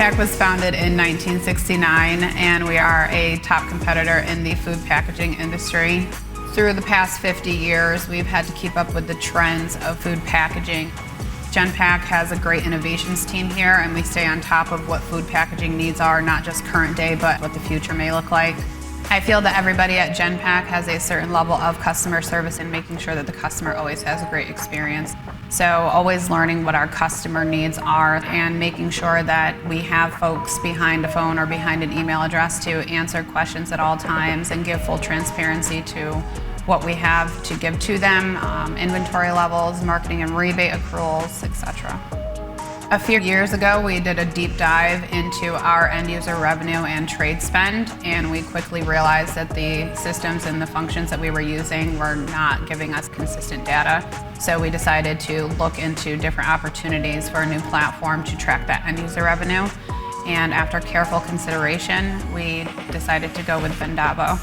Genpak was founded in 1969, and we are a top competitor in the food packaging industry. Through the past 50 years, we've had to keep up with the trends of food packaging. Genpak has a great innovations team here, and we stay on top of what food packaging needs are, not just current day, but what the future may look like. I feel that everybody at Genpak has a certain level of customer service and making sure that the customer always has a great experience. So always learning what our customer needs are and making sure that we have folks behind a phone or behind an email address to answer questions at all times and give full transparency to what we have to give to them, inventory levels, marketing and rebate accruals, etc. A few years ago, we did a deep dive into our end user revenue and trade spend, and we quickly realized that the systems and the functions that we were using were not giving us consistent data. So we decided to look into different opportunities for a new platform to track that end user revenue. And after careful consideration, we decided to go with Vendavo.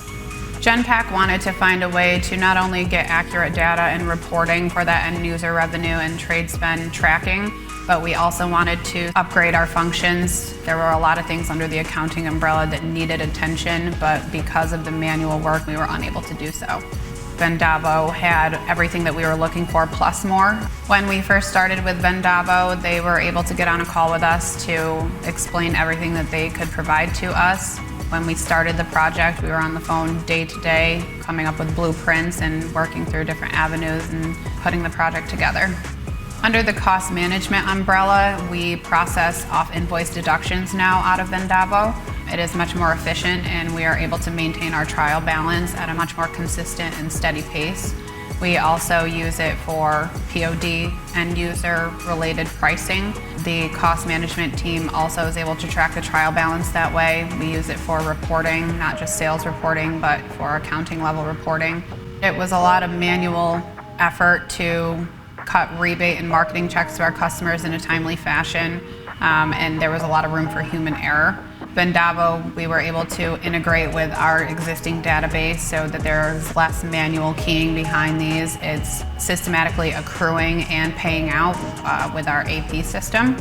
Genpak wanted to find a way to not only get accurate data and reporting for that end user revenue and trade spend tracking, but we also wanted to upgrade our functions. There were a lot of things under the accounting umbrella that needed attention, but because of the manual work, we were unable to do so. Vendavo had everything that we were looking for plus more. When we first started with Vendavo, they were able to get on a call with us to explain everything that they could provide to us. When we started the project, we were on the phone day to day, coming up with blueprints and working through different avenues and putting the project together. Under the cost management umbrella, we process off-invoice deductions now out of Vendavo. It is much more efficient, and we are able to maintain our trial balance at a much more consistent and steady pace. We also use it for POD, end user related pricing. The cost management team also is able to track the trial balance that way. We use it for reporting, not just sales reporting, but for accounting level reporting. It was a lot of manual effort to cut rebate and marketing checks to our customers in a timely fashion, and there was a lot of room for human error. Vendavo, we were able to integrate with our existing database so that there's less manual keying behind these. It's systematically accruing and paying out with our AP system.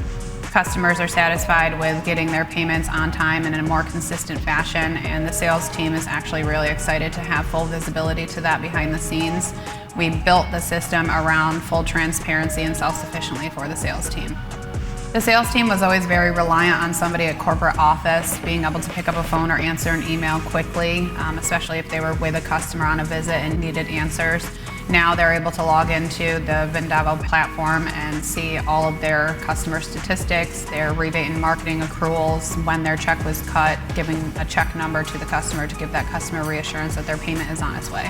Customers are satisfied with getting their payments on time and in a more consistent fashion, and the sales team is actually really excited to have full visibility to that behind the scenes. We built the system around full transparency and self-sufficiently for the sales team. The sales team was always very reliant on somebody at corporate office being able to pick up a phone or answer an email quickly, especially if they were with a customer on a visit and needed answers. Now they're able to log into the Vendavo platform and see all of their customer statistics, their rebate and marketing accruals, when their check was cut, giving a check number to the customer to give that customer reassurance that their payment is on its way.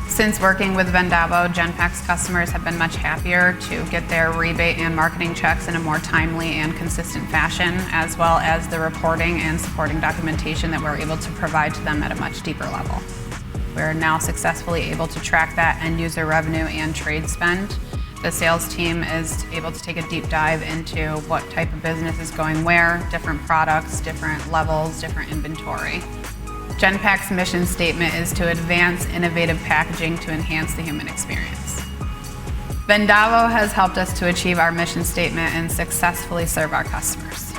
Since working with Vendavo, Genpak's customers have been much happier to get their rebate and marketing checks in a more timely and consistent fashion, as well as the reporting and supporting documentation that we're able to provide to them at a much deeper level. We're now successfully able to track that end user revenue and trade spend. The sales team is able to take a deep dive into what type of business is going where, different products, different levels, different inventory. Genpak's mission statement is to advance innovative packaging to enhance the human experience. Vendavo has helped us to achieve our mission statement and successfully serve our customers.